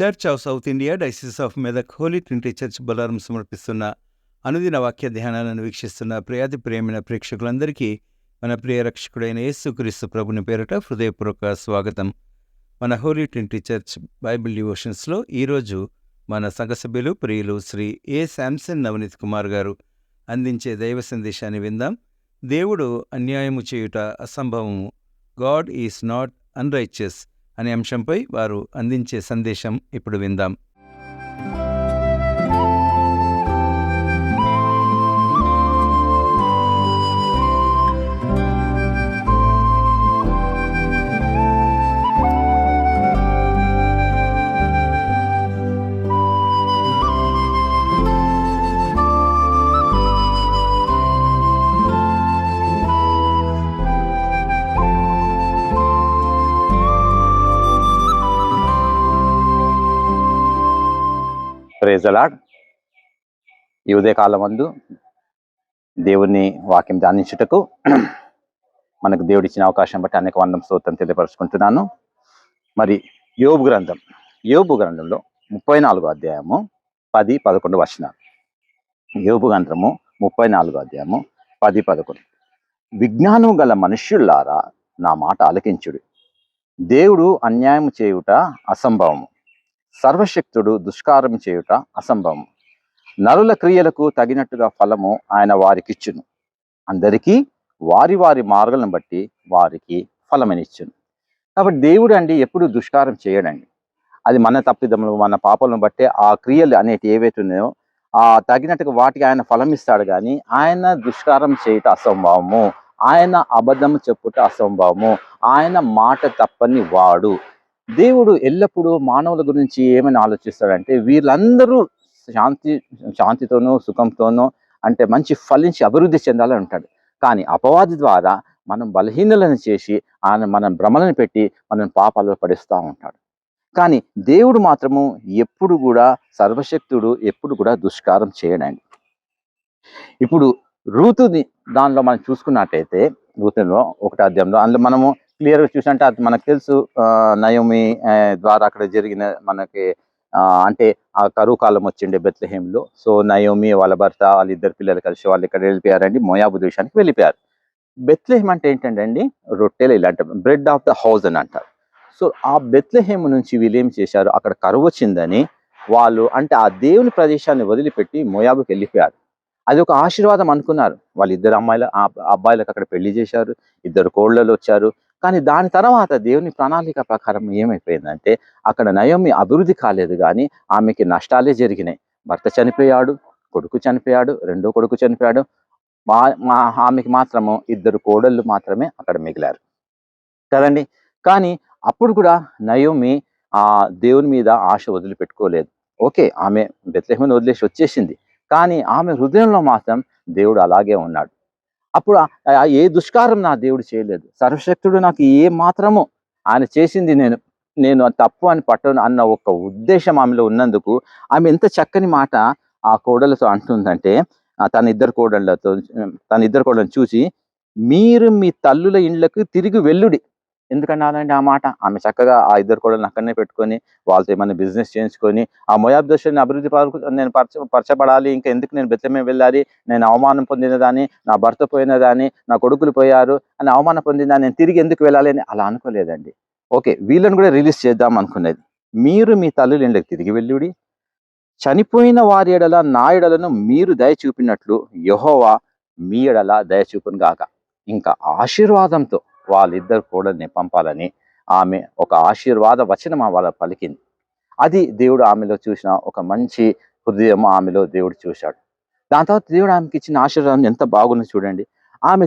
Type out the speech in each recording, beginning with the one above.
Church of South India diocese of Medak Holy Trinity Church Bollaram సమర్పిస్తున్న అనుదిన వాక్య ధ్యానాలను వీక్షిస్తున్న ప్రియాతి ప్రియమైన ప్రేక్షకులందరికీ మన ప్రియ రక్షకుడైన యేసుక్రీస్తు ప్రభుని పేరిట హృదయపూర్వక స్వాగతం. మన హోలీ ట్రినిటీ చర్చ్ బైబిల్ డివోషన్స్లో ఈరోజు మన సంఘ సభ్యులు ప్రియులు శ్రీ ఏ శాంసన్ నవనీత్ కుమార్ గారు అందించే దైవ సందేశాన్ని విందాం. దేవుడు అన్యాయము చేయుట అసంభవము, గాడ్ ఈజ్ నాట్ అన్రైచియస్ అనే అంశంపై వారు అందించే సందేశం ఇప్పుడు విందాం. Praise the Lord. ఈ ఉదయకాలం మందు దేవుని వాక్యం ధ్యానించుటకు మనకు దేవుడు ఇచ్చిన అవకాశం బట్టి అనేక వందం స్తోత్రం తెలియపరుచుకుంటున్నాను. మరి యోబు గ్రంథంలో 34వ అధ్యాయము 10-11 వచనాలు. యోబు గ్రంథము 34వ అధ్యాయము 10-11. విజ్ఞానము గల మనుష్యులారా నా మాట ఆలకించుడు. దేవుడు అన్యాయం చేయుట అసంభవము, సర్వశక్తుడు దుష్కారం చేయుట అసంభవం. నరుల క్రియలకు తగినట్టుగా ఫలము ఆయన వారికిచ్చును. అందరికీ వారి వారి మార్గాలను బట్టి వారికి ఫలమనిచ్చును. కాబట్టి దేవుడు ఎప్పుడు దుష్కారం చేయడండి. అది మన తప్పిదములు, మన పాపలను బట్టే ఆ క్రియలు అనేటి ఏవైతే ఉన్నాయో ఆ తగినట్టుగా వాటికి ఆయన ఫలం ఇస్తాడు. కానీ ఆయన దుష్కారం చేయుట అసంభవము, ఆయన అబద్ధము చెప్పుట అసంభవము, ఆయన మాట తప్పని వాడు. దేవుడు ఎల్లప్పుడూ మానవుల గురించి ఏమని ఆలోచిస్తాడంటే వీళ్ళందరూ శాంతితోనూ సుఖంతోనూ మంచి ఫలించి అభివృద్ధి చెందాలని ఉంటాడు. కానీ అపవాది ద్వారా మనం బలహీనలను చేసి ఆయన మనం భ్రమలను పెట్టి మనం పాపాల్లో పడిస్తూ ఉంటాడు. కానీ దేవుడు మాత్రము ఎప్పుడు కూడా సర్వశక్తుడు, ఎప్పుడు కూడా దుష్కారం చేయడండి. ఇప్పుడు రూతుని దానిలో మనం చూసుకున్నట్టయితే రూతులో 1వ అధ్యాయంలో అందులో మనము క్లియర్గా చూసినట్టే అది మనకు తెలుసు. నయోమి ద్వారా అక్కడ జరిగిన మనకి ఆ కరువు కాలం వచ్చిండే బెత్లెహేంలో. సో నయోమి వాళ్ళ భర్త వాళ్ళిద్దరు పిల్లలు కలిసి వాళ్ళు ఇక్కడ వెళ్ళిపోయారండి, మోయాబు దేశానికి వెళ్ళిపోయారు. బెత్లెహేం అంటే ఏంటంటే రొట్టెలు ఇలాంటి బ్రెడ్ ఆఫ్ ద హౌస్ అని అంటారు. సో ఆ బెత్లెహేం నుంచి వీళ్ళు ఏం చేశారు, అక్కడ కరువు వచ్చిందని వాళ్ళు ఆ దేవుని ప్రదేశాన్ని వదిలిపెట్టి మోయాబుకి వెళ్ళిపోయారు. అది ఒక ఆశీర్వాదం అనుకున్నారు. వాళ్ళిద్దరు అబ్బాయిలకు అక్కడ పెళ్లి చేశారు, 2 కోళ్ళలు వచ్చారు. కానీ దాని తర్వాత దేవుని ప్రణాళిక ప్రకారం ఏమైపోయిందంటే అక్కడ నయోమి అభివృద్ధి కాలేదు, కానీ ఆమెకి నష్టాలే జరిగినాయి. భర్త చనిపోయాడు, కొడుకు చనిపోయాడు, 2వ కొడుకు చనిపోయాడు. ఆమెకి మాత్రము 2 కోడళ్ళు మాత్రమే అక్కడ మిగిలారు కదండి. కానీ అప్పుడు కూడా నయోమి దేవుని మీద ఆశ వదిలిపెట్టుకోలేదు. ఓకే, ఆమె బెత్లెహేమును వదిలేసి వచ్చేసింది, కానీ ఆమె హృదయంలో మాత్రం దేవుడు అలాగే ఉన్నాడు. అప్పుడు ఏ దుష్కారం నా దేవుడు చేయలేదు, సర్వశక్తుడు నాకు ఏ మాత్రము ఆయన చేసింది నేను తప్పు అని పట్టను అన్న ఒక ఉద్దేశం ఆమెలో ఉన్నందుకు ఆమె ఎంత చక్కని మాట ఆ కోడలతో అంటుందంటే తన ఇద్దరు కోడళ్ళను చూసి మీరు మీ తల్లుల ఇండ్లకు తిరిగి వెళ్ళుడి. ఎందుకంటే అలాంటి ఆ మాట ఆమె చక్కగా ఆ 2 కోడళ్ళని అక్కడనే పెట్టుకొని వాళ్ళతో ఏమైనా బిజినెస్ చేయించుకొని ఆ మోయాబు దేశాన్ని అభివృద్ధి నేను పరచబడాలి, ఇంకా ఎందుకు నేను బెత్లెహేం వెళ్ళాలి, నేను అవమానం పొందినదాన్ని, నా భర్త పోయినదాన్ని, నా కొడుకులు పోయారు అని అవమానం పొందినదాన్ని నేను తిరిగి ఎందుకు వెళ్ళాలి అని అలా అనుకోలేదండి. ఓకే, వీళ్ళని కూడా రిలీజ్ చేద్దాం అనుకునేది. మీరు మీ తల్లుల ఇండ్లకు తిరిగి వెళ్ళుడి, చనిపోయిన వారి ఎడల నా ఎడలను మీరు దయ చూపినట్లు యెహోవా మీ ఎడల దయ చూపును గాక. ఇంకా ఆశీర్వాదంతో వాళ్ళిద్దరు కోడల్ని పంపాలని ఆమె ఒక ఆశీర్వాద వచనం వాళ్ళ పలికింది. అది దేవుడు ఆమెలో చూసిన ఒక మంచి హృదయం ఆమెలో దేవుడు చూశాడు. దాని తర్వాత దేవుడు ఆమెకి ఇచ్చిన ఆశీర్వాదం ఎంత బాగుంది చూడండి. ఆమె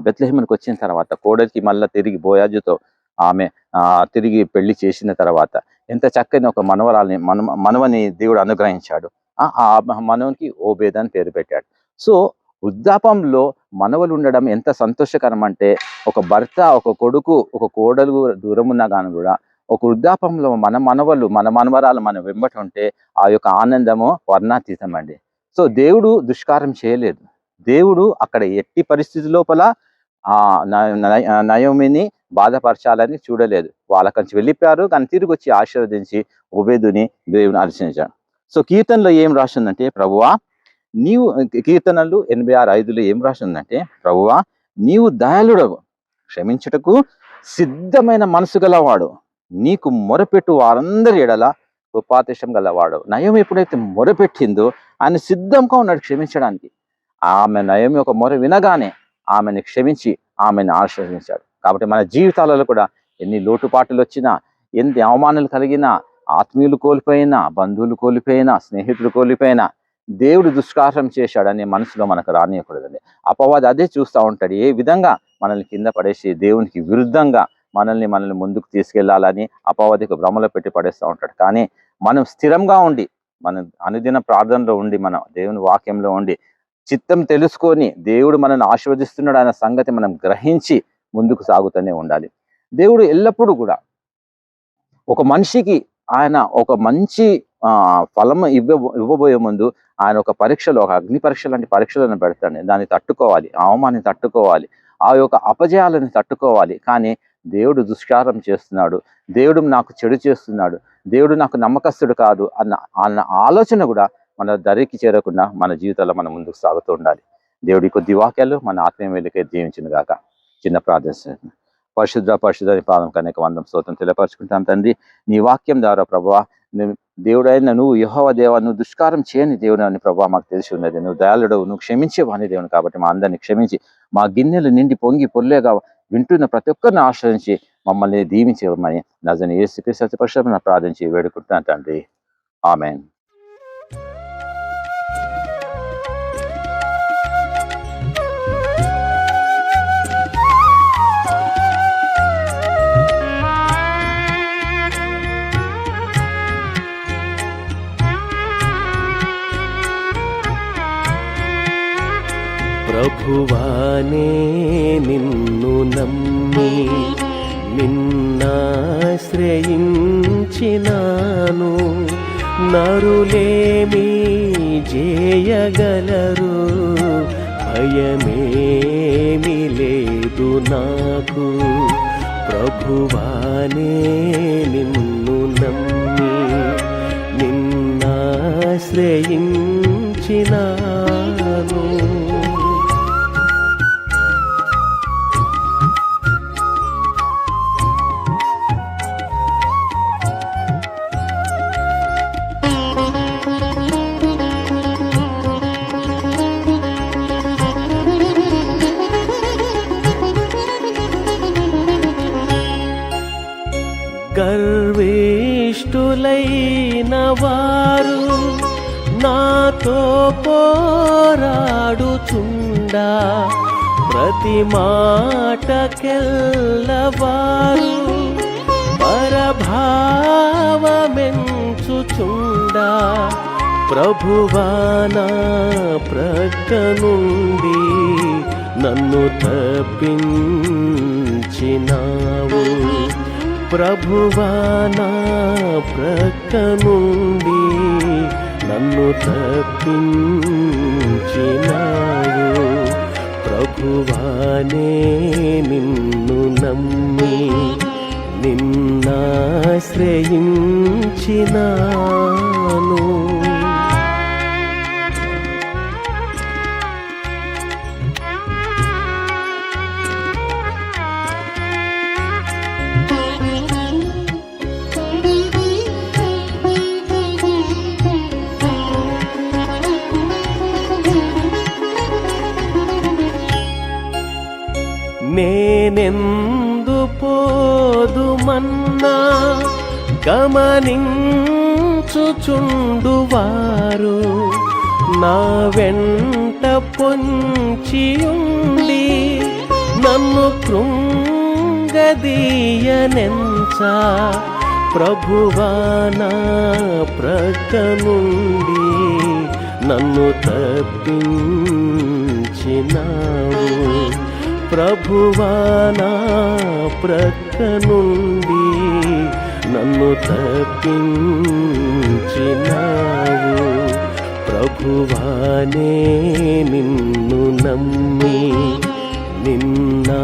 బెత్లెహేమునికి వచ్చిన తర్వాత కోడలికి మళ్ళీ తిరిగి బోయాజుతో ఆమె తిరిగి పెళ్లి చేసిన తర్వాత ఎంత చక్కని ఒక మనవని దేవుడు అనుగ్రహించాడు. ఆ మనవనికి ఓబేద్ అని పేరు పెట్టాడు. సో వృద్ధాపంలో మనవలు ఉండడం ఎంత సంతోషకరం అంటే ఒక భర్త, ఒక కొడుకు, ఒక కోడలు దూరం ఉన్నా కానీ కూడా ఒక వృద్ధాపంలో మన మనవలు, మన మనవరాలు మన వెంబట ఉంటే ఆ యొక్క ఆనందము వర్ణాతీతం అండి. సో దేవుడు దుష్కారం చేయలేదు. దేవుడు అక్కడ ఎట్టి పరిస్థితి లోపల ఆ నయోమిని బాధపరచాలని చూడలేదు. వాళ్ళకంచి వెళ్ళిపోయారు, కానీ తిరిగి వచ్చి ఆశీర్వదించి ఓబేదుని దేవుని ఆశీర్వదించాడు. సో కీర్తనలో ఏం రాసిందంటే, ప్రభువా నీవు, కీర్తనలు 86:5 ఏం రాసిందంటే, ప్రభువా నీవు దయాళుడవు, క్షమించుటకు సిద్ధమైన మనసు గలవాడు, నీకు మొరపెట్టు వారందరి ఎడల కృపాతిశయం గలవాడు. నయం ఎప్పుడైతే మొరపెట్టిందో ఆయన సిద్ధంగా ఉన్నాడు క్షమించడానికి. నయం ఒక మొర వినగానే ఆమెను క్షమించి ఆమెను ఆశీర్వదించాడు. కాబట్టి మన జీవితాలలో కూడా ఎన్ని లోటుపాట్లు వచ్చినా, ఎన్ని అవమానాలు కలిగినా, ఆత్మీయులు కోల్పోయినా, బంధువులు కోల్పోయినా, స్నేహితులు కోల్పోయినా, దేవుడు దుష్కార్యం చేశాడని మనసులో మనకు రానియకూడదండి. అపవాది అదే చూస్తూ ఉంటాడు, ఏ విధంగా మనల్ని కింద పడేసి దేవునికి విరుద్ధంగా మనల్ని ముందుకు తీసుకెళ్లాలని అపవాదికి భ్రమలో పెట్టి పడేస్తూ ఉంటాడు. కానీ మనం స్థిరంగా ఉండి, మన అనుదిన ప్రార్థనలో ఉండి, మన దేవుని వాక్యంలో ఉండి, చిత్తం తెలుసుకొని దేవుడు మనల్ని ఆశీర్వదిస్తున్నాడు అనే సంగతి మనం గ్రహించి ముందుకు సాగుతూనే ఉండాలి. దేవుడు ఎల్లప్పుడూ కూడా ఒక మనిషికి ఆయన ఒక మంచి ఫలం ఇవ్వబోయే ముందు ఆయన ఒక పరీక్షలో, ఒక అగ్ని పరీక్ష లాంటి పరీక్షలను పెడతాడు. దాన్ని తట్టుకోవాలి, అవమానాన్ని తట్టుకోవాలి, ఆ యొక్క అపజయాలను తట్టుకోవాలి. కానీ దేవుడు దుష్కారం చేస్తున్నాడు, దేవుడు నాకు చెడు చేస్తున్నాడు, దేవుడు నాకు నమ్మకస్తుడు కాదు అన్న ఆలోచన కూడా మన దరికి చేరకుండా మన జీవితాల్లో మనం ముందుకు సాగుతూ ఉండాలి. దేవుడి కొద్ది వాక్యాలు మన ఆత్మీయ వెలుకే దీవించును గాక. చిన్న ప్రార్థన. పరిశుద్ధ పాదం కనుక వందం స్తోత్రం తెలియపరచుకుంటాం తండ్రి. నీ వాక్యం ద్వారా ప్రభువా, దేవుడైన నువ్వు యెహోవా దేవా, నువ్వు దుష్కారం చేయని దేవుడు అని ప్రభువా మాకు తెలిసి ఉన్నది. నువ్వు దయాళుడవు, నువ్వు క్షమించేవాని దేవుని. కాబట్టి మా అందరినీ క్షమించి మా గిన్నెలు నిండి పొంగి పొర్లేగా వింటున్న ప్రతి ఒక్కరిని ఆశ్రయించి మమ్మల్ని దీవించేవమని నజరేయుడైన యేసుక్రీస్తు పరిశుద్ధ ప్రార్థించి వేడుకుంటున్నాను తండ్రి. ఆమేన్. ప్రభువానే నిన్ను నమ్మి నిన్నాశ్రయించినాను, నరులేమి చేయగలరు, భయమేమి లేదు నాకు. ప్రభువానే నిన్ను నమ్మి నిన్నాశ్రయించినాను. గర్విష్ఠులైన వారు నాతో పోరాడుచుండా, ప్రతి మాటకెల్లవారు పరభావమెంచుచుండా, ప్రభువా నా ప్రక్క నుండి నన్ను తప్పించినావు. ప్రభువా నా ప్రక్క నుండి నన్ను తప్పించినావు. ప్రభువానే నిన్ను నమ్మి నిన్నాశ్రయించినాను. నేనెందు పోదుమన్నా గమనించుచుండువారు, నా వెంట పొంచియుండి నన్ను కృంగదీయనెంచా. ప్రభువా నా ప్రక్క నుండి నన్ను తప్పించినావు. ప్రభువా నా ప్రక్క నుండి నన్ను తప్పించినావు. ప్రభువానే నిన్ను నమ్మి నిన్నాశ్రయించిన